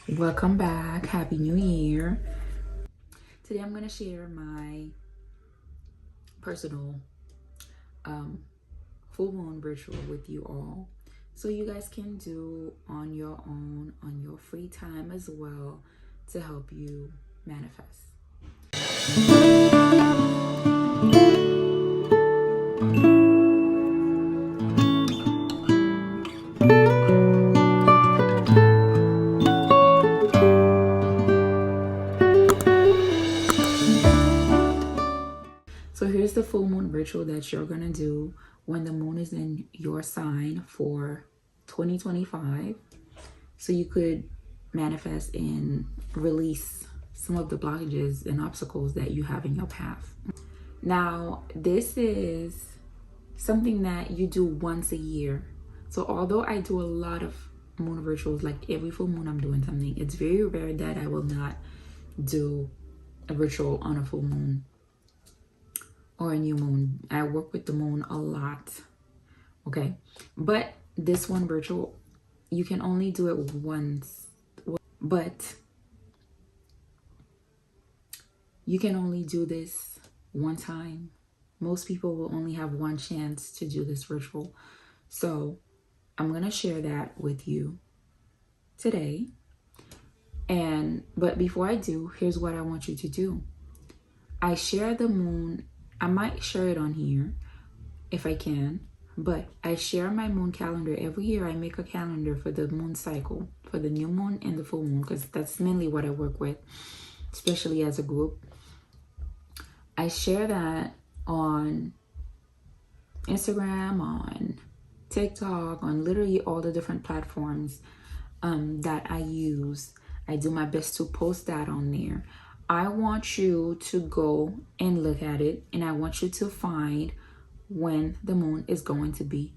Welcome back. Happy New Year. Today I'm going to share my personal full moon ritual with you all. So you guys can do on your own, on your free time as well, to help you manifest. So here's the full moon ritual that you're going to do when the moon is in your sign for 2025. So you could manifest and release some of the blockages and obstacles that you have in your path. Now, this is something that you do once a year. So although I do a lot of moon rituals, like every full moon I'm doing something, it's very rare that I will not do a ritual on a full moon or a new moon. I work with the moon a lot. Okay. But this one ritual, you can only do it once. But you can only do this one time. Most people will only have one chance to do this ritual. So I'm going to share that with you today. But before I do, here's what I want you to do. I share the moon. I might share it on here if I can, but I share my moon calendar every year. I make a calendar for the moon cycle, for the new moon and the full moon, because that's mainly what I work with, especially as a group. I share that on Instagram, on TikTok, on literally all the different platforms that I use. I do my best to post that on there. I want you to go and look at it, and I want you to find when the moon is going to be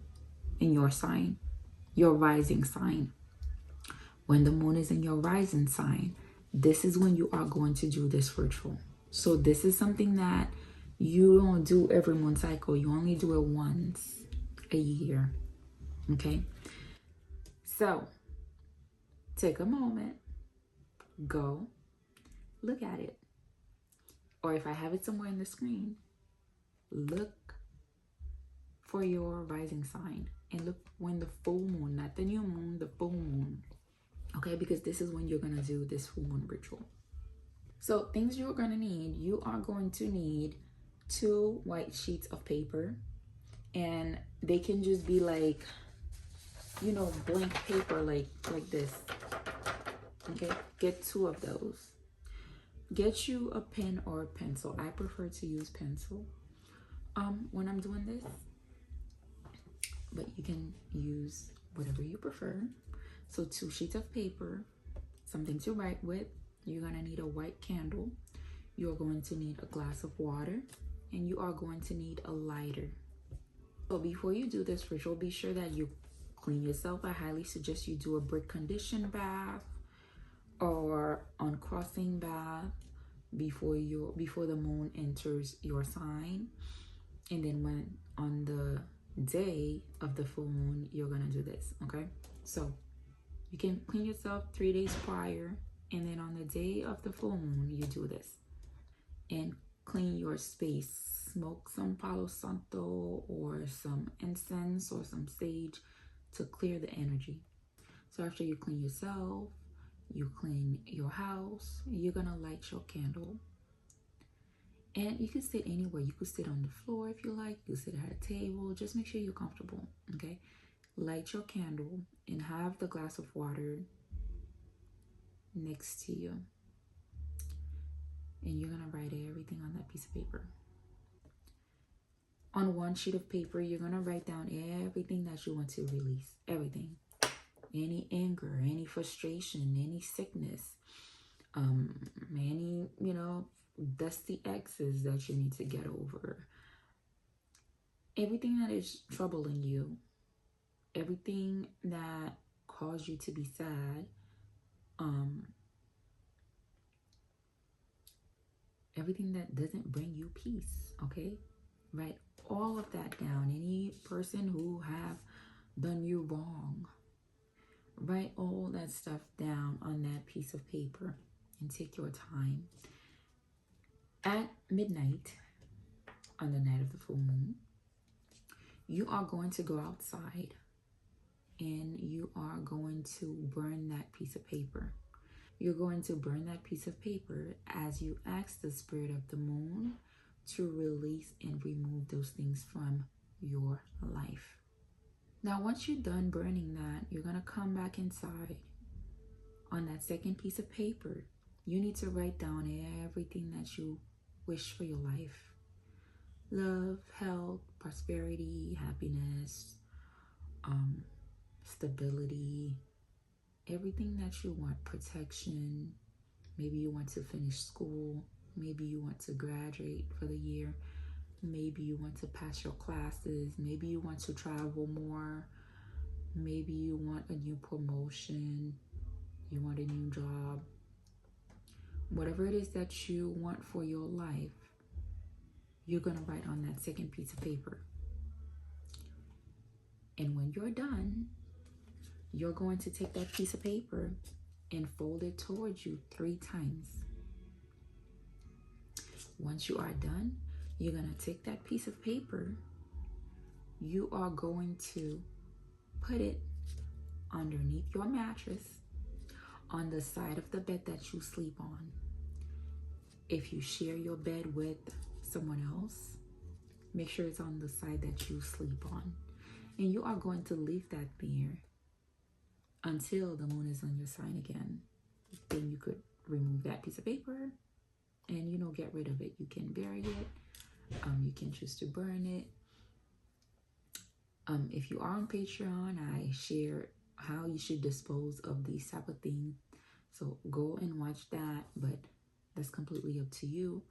in your sign, your rising sign. When the moon is in your rising sign, this is when you are going to do this ritual. So this is something that you don't do every moon cycle. You only do it once a year. Okay? So take a moment, go look at it. Or if I have it somewhere in the screen, look for your rising sign and look when the full moon, not the new moon, the full moon. Okay, because this is when you're going to do this full moon ritual. So things you're going to need, you are going to need 2 white sheets of paper, and they can just be like, blank paper, like this. Okay, get 2 of those. Get you a pen or a pencil. I prefer to use pencil when I'm doing this, but you can use whatever you prefer. So 2 sheets of paper, something to write with. You're going to need a white candle. You're going to need a glass of water, and you are going to need a lighter. So before you do this ritual, be sure that you clean yourself. I highly suggest you do a brick condition bath or uncrossing bath before the moon enters your sign. And then when on the day of the full moon, you're gonna do this. Okay, so you can clean yourself 3 days prior, and then on the day of the full moon you do this. And clean your space. Smoke some Palo Santo or some incense or some sage to clear the energy. So after you clean yourself, you clean your house, you're gonna light your candle. And you can sit anywhere. You could sit on the floor if you like. You can sit at a table. Just make sure you're comfortable, okay? Light your candle and have the glass of water next to you. And you're gonna write everything on that piece of paper. On 1 sheet of paper, you're gonna write down everything that you want to release. Everything. Any anger, any frustration, any sickness, any, dusty exes that you need to get over. Everything that is troubling you, everything that caused you to be sad, everything that doesn't bring you peace, okay? Write all of that down. Any person who have done you wrong, Write all that stuff down on that piece of paper and take your time. At midnight, on the night of the full moon, you are going to go outside and you are going to burn that piece of paper. You're going to burn that piece of paper as you ask the spirit of the moon to release and remove those things from your life. Now, once you're done burning that, you're going to come back inside. On that second piece of paper, you need to write down everything that you wish for your life. Love, health, prosperity, happiness, stability, everything that you want, protection. Maybe you want to finish school. Maybe you want to graduate for the year. Maybe you want to pass your classes. Maybe you want to travel more. Maybe you want a new promotion. You want a new job. Whatever it is that you want for your life, you're going to write on that second piece of paper. And when you're done, you're going to take that piece of paper and fold it towards you 3 times. Once you are done, you're going to take that piece of paper. You are going to put it underneath your mattress on the side of the bed that you sleep on. If you share your bed with someone else, make sure it's on the side that you sleep on. And you are going to leave that there until the moon is on your sign again. Then you could remove that piece of paper and get rid of it. You can bury it. You can choose to burn it. If you are on Patreon, I share how you should dispose of these type of things. So go and watch that, but that's completely up to you.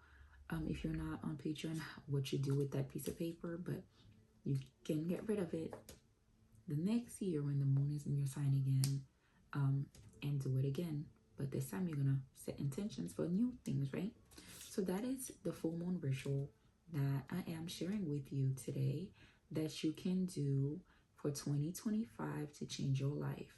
If you're not on Patreon, what you do with that piece of paper, but you can get rid of it the next year when the moon is in your sign again, and do it again. But this time you're gonna set intentions for new things, right? So that is the full moon ritual that I am sharing with you today that you can do for 2025 to change your life.